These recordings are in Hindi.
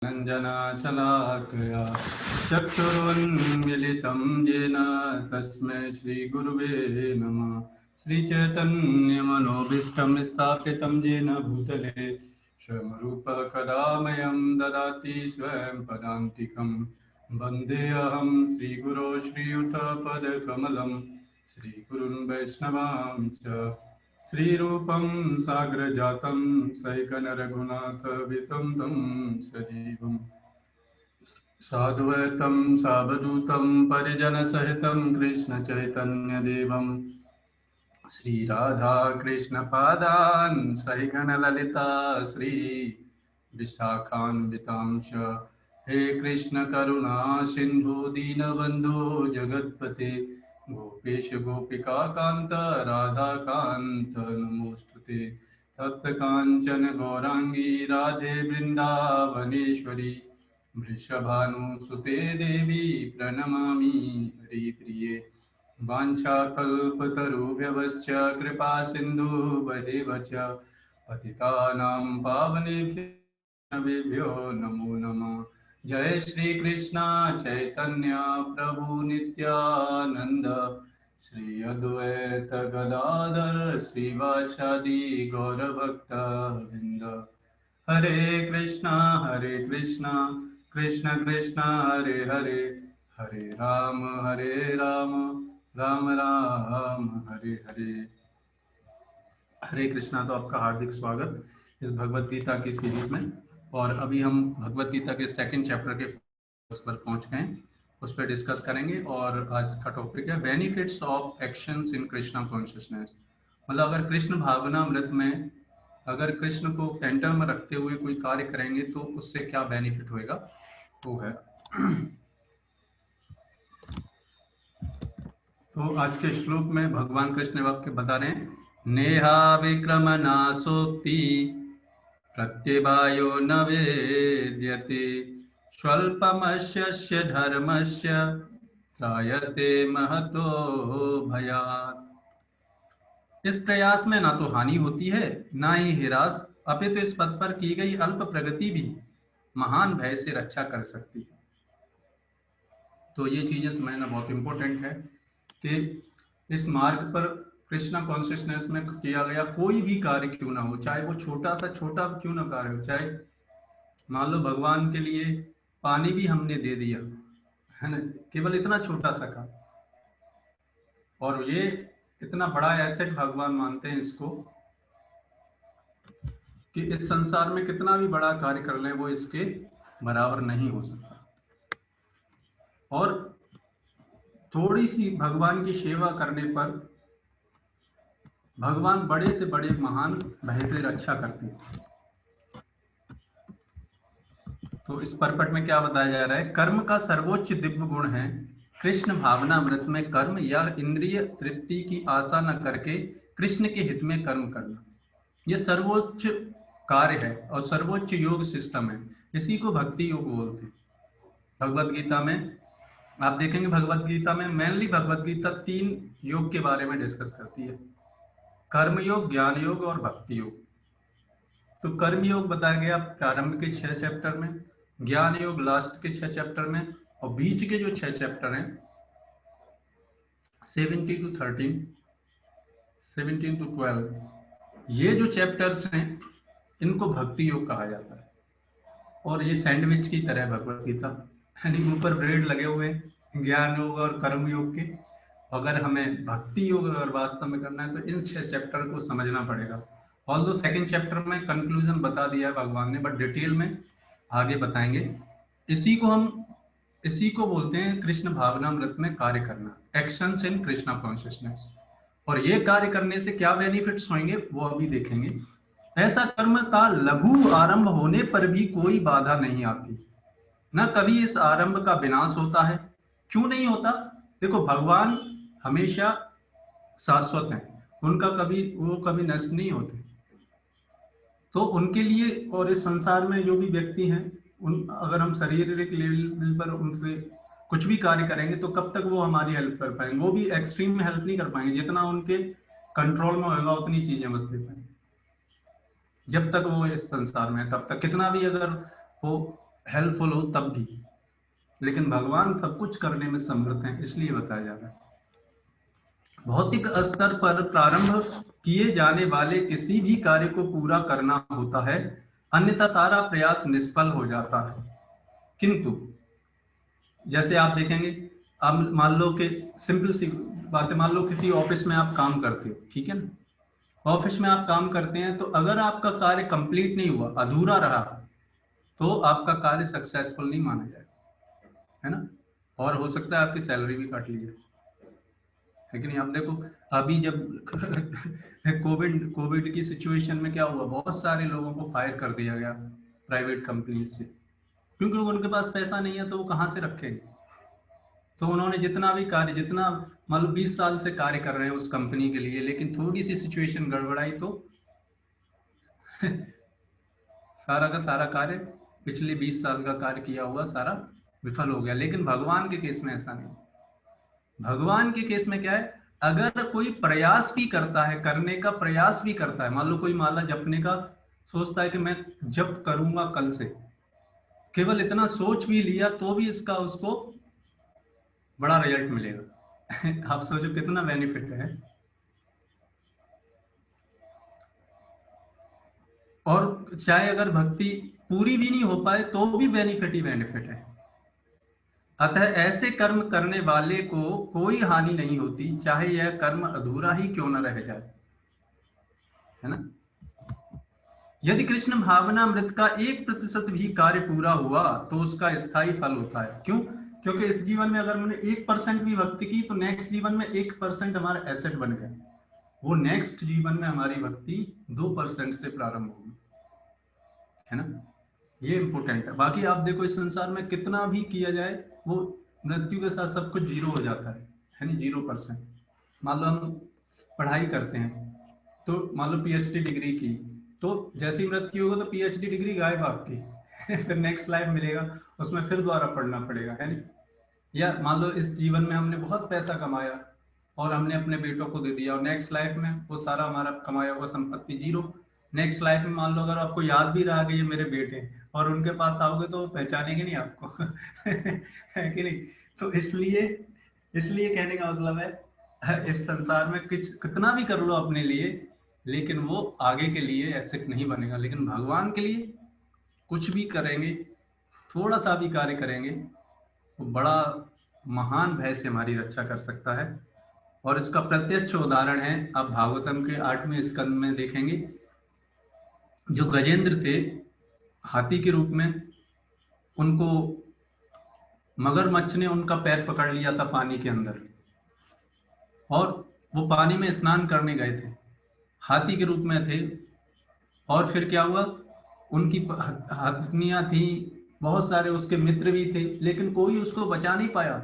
नञ्जनशलाकया चक्षुरुन्मिलितं येन तस्मै श्रीगुरुवे नमः। श्रीचैतन्यमनोभीष्टं स्थापितं येन भूतले स्वयं रूपः कदा मह्यं ददाति स्वयं पदान्तिकं। वन्देऽहं श्रीगुरो श्रीयुतपदकमलं श्रीगुरुन् वैष्णवांश्च श्रीरूपं साग्रजातं सैकनरघुनाथवितं तं सजीवम् साद्वैतं सावधूतं परिजनसहितं कृष्णचैतन्यदेवं श्रीराधा कृष्णपादान् सहिगणललिता श्री विशाखान्वितांश्च। हे कृष्ण करुणा सिन्धु दीनबन्धु जगत्पते गोपेश गोपिका कान्त राधाकान्त नमोस्तुते। तप्त कांचन गौरांगी राधे वृंदावनेश्वरी वृषभानुसुते देवी प्रणमामि हरिप्रिये। वाञ्छाकल्पतरुभ्यश्च कृपा सिन्धुभ्येव च पतितानां पावनेभ्यो नमो नमः। जय श्री कृष्ण चैतन्य प्रभु नित्यानंद श्री अद्वैत गदाधर श्रीवासादि गौरभक्तवृंद। हरे कृष्णा कृष्ण कृष्ण हरे हरे हरे राम राम राम हरे हरे। हरे कृष्णा। तो आपका हार्दिक स्वागत इस भगवत गीता की सीरीज में। और अभी हम भगवत गीता के सेकंड चैप्टर के पर पहुंच गए, उस पर डिस्कस करेंगे। और आज का टॉपिक है benefits of actions in Krishna consciousness. मतलब अगर कृष्ण भावना अमृत में अगर कृष्ण को सेंटर में रखते हुए कोई कार्य करेंगे तो उससे क्या बेनिफिट होएगा, वो है। तो आज के श्लोक में भगवान कृष्ण वाक्य बता रहे हैं, नेहा विक्रमनाशोक्ति प्रत्यवायो न वेद्यते स्वल्पमस्य धर्मस्य त्रायते महतो भयात्। इस प्रयास में ना तो हानि होती है ना ही हिरास, अपितु इस पथ पर की गई अल्प प्रगति भी महान भय से रक्षा कर सकती है। तो ये चीजें समझना बहुत इंपॉर्टेंट है कि इस मार्ग पर कृष्णा कॉन्शियसनेस में किया गया कोई भी कार्य क्यों ना हो, चाहे वो छोटा क्यों ना कार्य हो, चाहे मान लो भगवान के लिए पानी भी हमने दे दिया है ना, केवल इतना छोटा सा काम, और ये इतना बड़ा एसेट भगवान मानते हैं इसको कि इस संसार में कितना भी बड़ा कार्य कर लें वो इसके बराबर नहीं हो सकता। और थोड़ी सी भगवान की सेवा करने पर भगवान बड़े से बड़े महान भय से रक्षा करते हैं। तो इस परपट में क्या बताया जा रहा है, कर्म का सर्वोच्च दिव्य गुण है कृष्ण भावनामृत में कर्म या इंद्रिय तृप्ति की आशा न करके कृष्ण के हित में कर्म करना। यह सर्वोच्च कार्य है और सर्वोच्च योग सिस्टम है, इसी को भक्ति योग बोलते हैं। भगवत गीता में आप देखेंगे, भगवत गीता में मेनली भगवत गीता 3 योग के बारे में डिस्कस करती है, कर्म योग, ज्ञान योग और भक्ति योग। तो कर्म योग बताया गया प्रारंभ के 6 चैप्टर में, ज्ञान योग लास्ट के 6 चैप्टर में, और बीच के जो 6 चैप्टर हैं 17 to 13, 17 to 12, ये जो चैप्टर्स हैं इनको भक्ति योग कहा जाता है। और ये सैंडविच की तरह भगवत गीता, यानी ऊपर ब्रेड लगे हुए हैं ज्ञान योग और कर्म योग के। अगर हमें भक्ति योग अगर वास्तव में करना है तो इन 6 चैप्टर को समझना पड़ेगा। ऑल्दो सेकंड चैप्टर में कंक्लूजन बता दिया है भगवान ने, बट डिटेल में आगे बताएंगे। इसी को बोलते हैं कृष्ण भावनामृत में कार्य करना, एक्शंस इन कृष्णा कॉन्शियसनेस। और ये कार्य करने से क्या बेनिफिट्स होंगे वो अभी देखेंगे। ऐसा कर्म का लघु आरंभ होने पर भी कोई बाधा नहीं आती, न कभी इस आरंभ का विनाश होता है। क्यों नहीं होता? देखो, भगवान हमेशा शाश्वत हैं, वो कभी नष्ट नहीं होते। तो उनके लिए और इस संसार में जो भी व्यक्ति हैं, अगर हम शारीरिक लेवल पर उनसे कुछ भी कार्य करेंगे तो कब तक वो हमारी हेल्प कर पाएंगे? वो भी एक्सट्रीम में हेल्प नहीं कर पाएंगे, जितना उनके कंट्रोल में होगा उतनी चीजें बस दे पाएंगे। जब तक वो इस संसार में है तब तक कितना भी अगर वो हेल्पफुल हो तब भी, लेकिन भगवान सब कुछ करने में समर्थ हैं, इसलिए बताया जा रहा है। भौतिक स्तर पर प्रारंभ किए जाने वाले किसी भी कार्य को पूरा करना होता है, अन्यथा सारा प्रयास निष्फल हो जाता है। किंतु जैसे आप देखेंगे, अब मान लो कि सिंपल सी बात है, मान लो किसी ऑफिस में आप काम करते हो, ठीक है ना, ऑफिस में आप काम करते हैं, तो अगर आपका कार्य कंप्लीट नहीं हुआ, अधूरा रहा, तो आपका कार्य सक्सेसफुल नहीं माना जाएगा, है ना, और हो सकता है आपकी सैलरी भी काट ली जाए, है कि नहीं। आप देखो अभी जब कोविड कोविड की सिचुएशन में क्या हुआ, बहुत सारे लोगों को फायर कर दिया गया प्राइवेट कंपनी से, क्योंकि उनके पास पैसा नहीं है, तो वो कहाँ से रखेंगे। तो उन्होंने जितना भी कार्य, जितना मान लो 20 साल से कार्य कर रहे हैं उस कंपनी के लिए, लेकिन थोड़ी सी सिचुएशन गड़बड़ाई तो सारा का सारा कार्य, पिछले 20 साल का कार्य किया हुआ सारा विफल हो गया। लेकिन भगवान के केस में ऐसा नहीं। भगवान के केस में क्या है, अगर कोई प्रयास भी करता है, करने का प्रयास भी करता है, मान लो कोई माला जपने का सोचता है कि मैं जप करूंगा कल से, केवल इतना सोच भी लिया तो भी इसका उसको बड़ा रिजल्ट मिलेगा। आप सोचो कितना बेनिफिट है। और चाहे अगर भक्ति पूरी भी नहीं हो पाए तो भी बेनिफिट ही बेनिफिट है। अतः ऐसे कर्म करने वाले को कोई हानि नहीं होती, चाहे यह कर्म अधूरा ही क्यों न रह जाए, है ना। यदि कृष्ण भावनामृत का 1% भी कार्य पूरा हुआ तो उसका स्थायी फल होता है। क्यों? क्योंकि इस जीवन में अगर मैंने 1% भी भक्ति की, तो नेक्स्ट जीवन में 1% हमारा एसेट बन गया, वो नेक्स्ट जीवन में हमारी भक्ति 2% से प्रारंभ होगी, है ना। ये इंपॉर्टेंट है। बाकी आप देखो इस संसार में कितना भी किया जाए, वो मृत्यु के साथ सब कुछ जीरो हो जाता है ना, 0%। मान लो हम पढ़ाई करते हैं, तो मान लो पीएचडी डिग्री की, तो जैसी मृत्यु होगा तो पीएचडी डिग्री गायब आपकी। फिर नेक्स्ट लाइफ मिलेगा, उसमें फिर दोबारा पढ़ना पड़ेगा, है नहीं। या मान लो इस जीवन में हमने बहुत पैसा कमाया और हमने अपने बेटों को दे दिया, और नेक्स्ट लाइफ में वो सारा हमारा कमाया हुआ संपत्ति जीरो। नेक्स्ट लाइफ में मान लो अगर आपको याद भी रहा कि ये मेरे बेटे हैं, और उनके पास आओगे तो पहचानेंगे नहीं आपको। है कि नहीं। तो इसलिए इसलिए कहने का मतलब है, इस संसार में कुछ कितना भी कर लो अपने लिए, लेकिन वो आगे के लिए एसेट नहीं बनेगा। लेकिन भगवान के लिए कुछ भी करेंगे, थोड़ा सा भी कार्य करेंगे, वो बड़ा महान भय से हमारी रक्षा कर सकता है। और इसका प्रत्यक्ष उदाहरण है, आप भागवतम के 8वें स्कंद में देखेंगे, जो गजेंद्र थे हाथी के रूप में, उनको मगरमच्छ ने उनका पैर पकड़ लिया था पानी के अंदर, और वो पानी में स्नान करने गए थे, हाथी के रूप में थे। और फिर क्या हुआ, उनकी हथनियां थी, बहुत सारे उसके मित्र भी थे, लेकिन कोई उसको बचा नहीं पाया।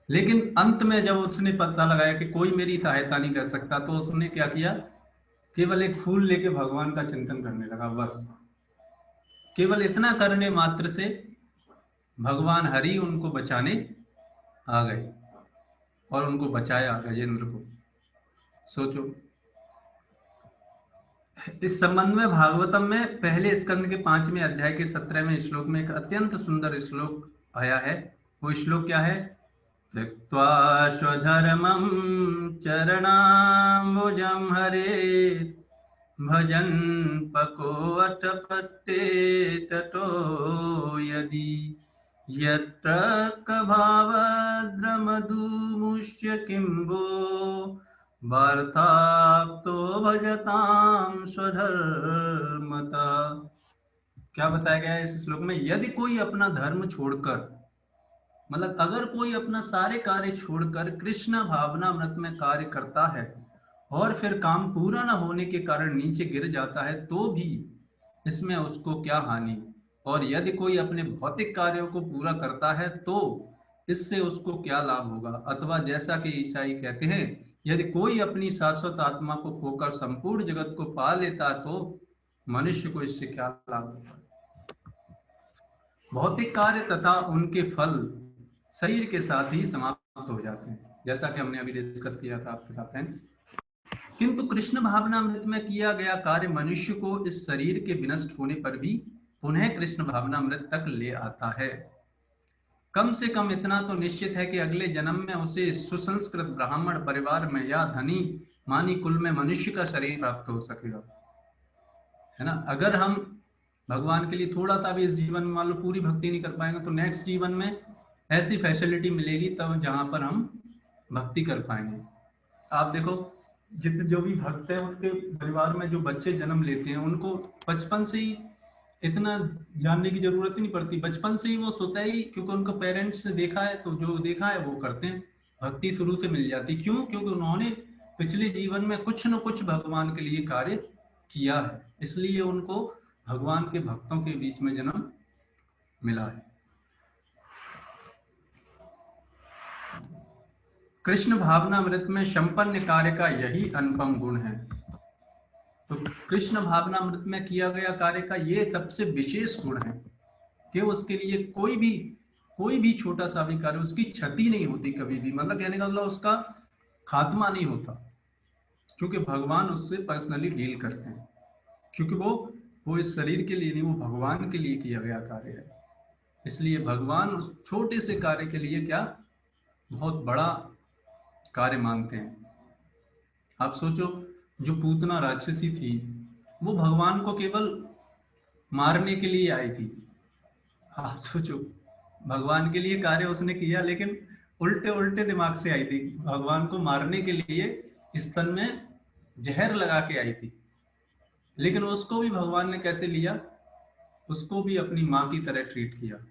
लेकिन अंत में जब उसने पता लगाया कि कोई मेरी सहायता नहीं कर सकता, तो उसने क्या किया, केवल एक फूल लेके भगवान का चिंतन करने लगा, बस। केवल इतना करने मात्र से भगवान हरि उनको बचाने आ गए और उनको बचाया गजेंद्र को। सोचो। इस संबंध में भागवतम में पहले स्कंद के 5वें अध्याय के 17वें श्लोक में एक अत्यंत सुंदर श्लोक आया है। वो श्लोक क्या है, त्यक्त्वा स्वधर्मं चरणाम्बुजं हरे भजन पको अटपत्ते ततो यदि यत्र कभावद्रमधुमुष्य किम्बो वार्ताप्तो भजताम स्वधर्मता। क्या बताया गया है इस श्लोक में, यदि कोई अपना धर्म छोड़कर, मतलब अगर कोई अपना सारे कार्य छोड़कर कृष्ण भावनामृत में कार्य करता है और फिर काम पूरा न होने के कारण नीचे गिर जाता है, तो भी इसमें उसको क्या हानि। और यदि कोई अपने भौतिक कार्यों को पूरा करता है तो इससे उसको क्या लाभ होगा। अथवा जैसा कि ईसाई कहते हैं, यदि कोई अपनी शाश्वत आत्मा को खोकर संपूर्ण जगत को पा लेता तो मनुष्य को इससे क्या लाभ होगा। भौतिक कार्य तथा उनके फल शरीर के साथ ही समाप्त हो जाते हैं, जैसा कि हमने अभी डिस्कस किया था आपके साथ, है। किंतु कृष्ण भावनामृत में किया गया कार्य मनुष्य को इस शरीर के विनष्ट होने पर भी उन्हें कृष्ण भावनामृत तक ले आता है। कम से कम इतना तो निश्चित है कि अगले जन्म में उसे सुसंस्कृत ब्राह्मण परिवार में या धनी मानी कुल में मनुष्य का शरीर प्राप्त हो सकेगा, है ना। अगर हम भगवान के लिए थोड़ा सा भी इस जीवन में मान लो पूरी भक्ति नहीं कर पाएंगे तो नेक्स्ट जीवन में ऐसी फैसिलिटी मिलेगी तब जहां पर हम भक्ति कर पाएंगे। आप देखो जितने जो भी भक्त हैं उनके परिवार में जो बच्चे जन्म लेते हैं उनको बचपन से ही इतना जानने की जरूरत ही नहीं पड़ती, बचपन से ही वो सोता ही, क्योंकि उनको पेरेंट्स ने देखा है तो जो देखा है वो करते हैं, भक्ति शुरू से मिल जाती। क्यों? क्योंकि उन्होंने पिछले जीवन में कुछ न कुछ भगवान के लिए कार्य किया है, इसलिए उनको भगवान के भक्तों के बीच में जन्म मिला है। कृष्ण भावनामृत में संपन्न कार्य का यही अनुपम गुण है। तो कृष्ण भावनामृत में किया गया कार्य का ये सबसे विशेष गुण है कि उसके लिए कोई भी छोटा सा भी कार्य उसकी क्षति नहीं होती कभी भी, मतलब कहने का मतलब उसका खात्मा नहीं होता, क्योंकि भगवान उससे पर्सनली डील करते हैं, क्योंकि वो इस शरीर के लिए नहीं, वो भगवान के लिए किया गया कार्य है। इसलिए भगवान उस छोटे से कार्य के लिए क्या बहुत बड़ा कार्य मानते हैं। आप सोचो जो पूतना राक्षसी थी वो भगवान को केवल मारने के लिए आई थी। आप सोचो भगवान के लिए कार्य उसने किया लेकिन उल्टे उल्टे दिमाग से आई थी, भगवान को मारने के लिए स्तन में जहर लगा के आई थी, लेकिन उसको भी भगवान ने कैसे लिया, उसको भी अपनी माँ की तरह ट्रीट किया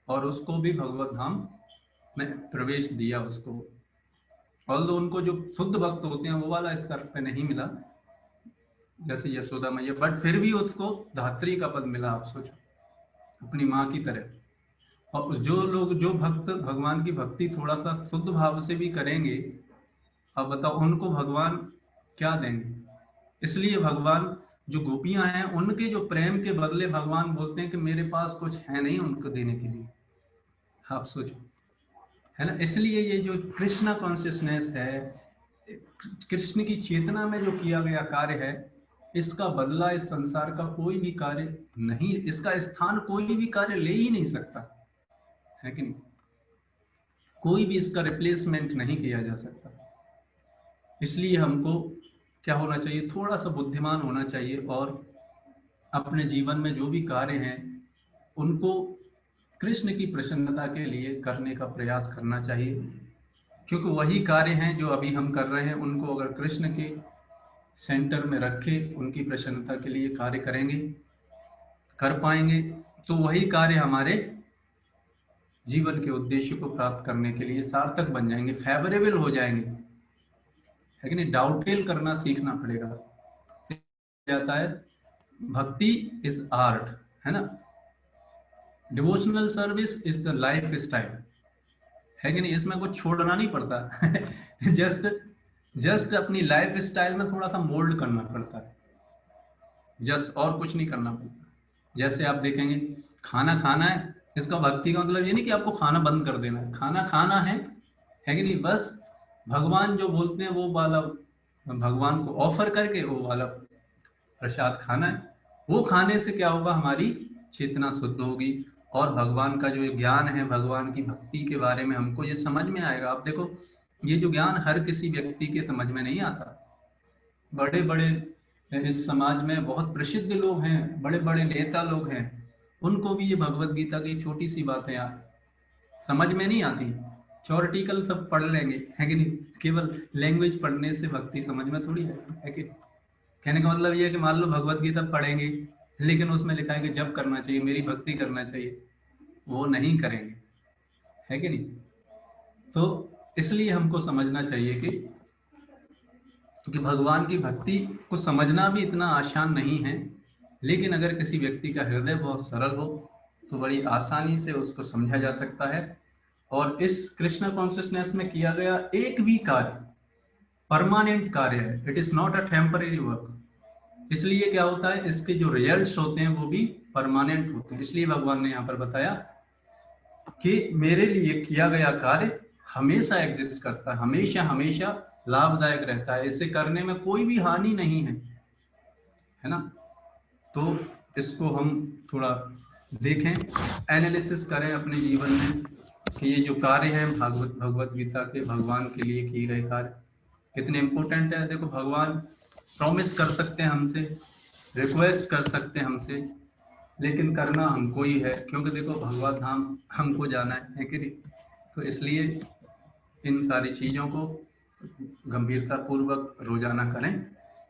और उसको भी भगवत धाम में प्रवेश दिया उसको। ऑल्दो उनको जो शुद्ध भक्त होते हैं वो वाला स्तर पे नहीं मिला जैसे यशोदा मैया, बट फिर भी उसको धात्री का पद मिला। आप सोचो अपनी माँ की तरह। और जो भक्त भगवान की भक्ति थोड़ा सा शुद्ध भाव से भी करेंगे, अब बताओ उनको भगवान क्या देंगे। इसलिए भगवान जो गोपियां हैं उनके जो प्रेम के बदले भगवान बोलते हैं कि मेरे पास कुछ है नहीं उनको देने के लिए। आप सोचो, है ना। इसलिए ये जो कृष्णा कॉन्शियसनेस है, कृष्ण की चेतना में जो किया गया कार्य है, इसका बदला इस संसार का कोई भी कार्य नहीं, इसका स्थान कोई भी कार्य ले ही नहीं सकता, है कि नहीं। कोई भी इसका रिप्लेसमेंट नहीं किया जा सकता। इसलिए हमको क्या होना चाहिए, थोड़ा सा बुद्धिमान होना चाहिए और अपने जीवन में जो भी कार्य हैं उनको कृष्ण की प्रसन्नता के लिए करने का प्रयास करना चाहिए, क्योंकि वही कार्य हैं जो अभी हम कर रहे हैं, उनको अगर कृष्ण के सेंटर में रखे उनकी प्रसन्नता के लिए कार्य करेंगे, कर पाएंगे, तो वही कार्य हमारे जीवन के उद्देश्य को प्राप्त करने के लिए सार्थक बन जाएंगे, फेवरेबल हो जाएंगे, है कि नहीं। डाउटेल करना सीखना पड़ेगा। जाता है भक्ति इज आर्ट, है ना, devotional service is the life style, है कि नहीं। इसमें कुछ छोड़ना नहीं पड़ता जस्ट अपनी लाइफ स्टाइल में थोड़ा सा मोल्ड करना पड़ता है, जस्ट, और कुछ नहीं करना पड़ता। जैसे आप देखेंगे खाना खाना है, इसका भक्ति का मतलब ये नहीं कि आपको खाना बंद कर देना है, खाना खाना है कि नहीं। बस भगवान जो बोलते हैं वो वाला भगवान को ऑफर करके वो वाला प्रसाद खाना है। वो खाने से क्या होगा, हमारी चेतना शुद्ध होगी और भगवान का जो ज्ञान है, भगवान की भक्ति के बारे में हमको ये समझ में आएगा। आप देखो ये जो ज्ञान हर किसी व्यक्ति के समझ में नहीं आता। बड़े बड़े इस समाज में बहुत प्रसिद्ध लोग हैं, बड़े बड़े नेता लोग हैं, उनको भी ये भगवत गीता की छोटी सी बातें यार समझ में नहीं आती। थ्योरेटिकल सब पढ़ लेंगे, है कि नहीं, केवल लैंग्वेज पढ़ने से भक्ति समझ में थोड़ी है कि। कहने का मतलब ये है कि मान लो भगवत गीता पढ़ेंगे लेकिन उसमें लिखा है कि जब करना चाहिए, मेरी भक्ति करना चाहिए, वो नहीं करेंगे, है कि नहीं। तो इसलिए हमको समझना चाहिए कि भगवान की भक्ति को समझना भी इतना आसान नहीं है, लेकिन अगर किसी व्यक्ति का हृदय बहुत सरल हो तो बड़ी आसानी से उसको समझा जा सकता है। और इस कृष्ण कॉन्शियसनेस में किया गया एक भी कार्य परमानेंट कार्य है, it is not a temporary work. इसलिए क्या होता है, इसके जो रिजल्ट्स होते हैं वो भी परमानेंट होते हैं। इसलिए भगवान ने यहाँ पर बताया कि मेरे लिए किया गया कार्य हमेशा एग्जिस्ट करता है, हमेशा हमेशा लाभदायक रहता है, इसे करने में कोई भी हानि नहीं है, है ना। तो इसको हम थोड़ा देखें, एनालिसिस करें अपने जीवन में कि ये जो कार्य है भगवत गीता के भगवान के लिए किए गए कार्य कितने इम्पोर्टेंट है। देखो, भगवान प्रॉमिस कर सकते हैं हमसे, रिक्वेस्ट कर सकते हैं हमसे, लेकिन करना हमको ही है, क्योंकि देखो भगवत धाम हमको जाना है कि नहीं। तो इसलिए इन सारी चीज़ों को गंभीरता पूर्वक रोजाना करें,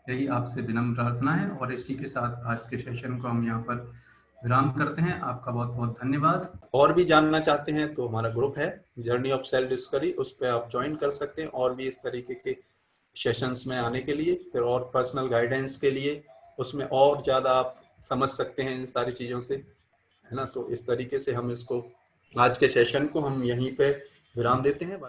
यही आपसे विनम्र प्रार्थना है। और इसी के साथ आज के सेशन को हम यहाँ पर विराम करते हैं। आपका बहुत बहुत धन्यवाद। और भी जानना चाहते हैं तो हमारा ग्रुप है जर्नी ऑफ सेल्फ डिस्कवरी, उस पर आप ज्वाइन कर सकते हैं और भी इस तरीके के सेशंस में आने के लिए, फिर और पर्सनल गाइडेंस के लिए उसमें और ज़्यादा आप समझ सकते हैं इन सारी चीज़ों से, है ना। तो इस तरीके से हम इसको, आज के सेशन को हम यहीं पे विराम देते हैं।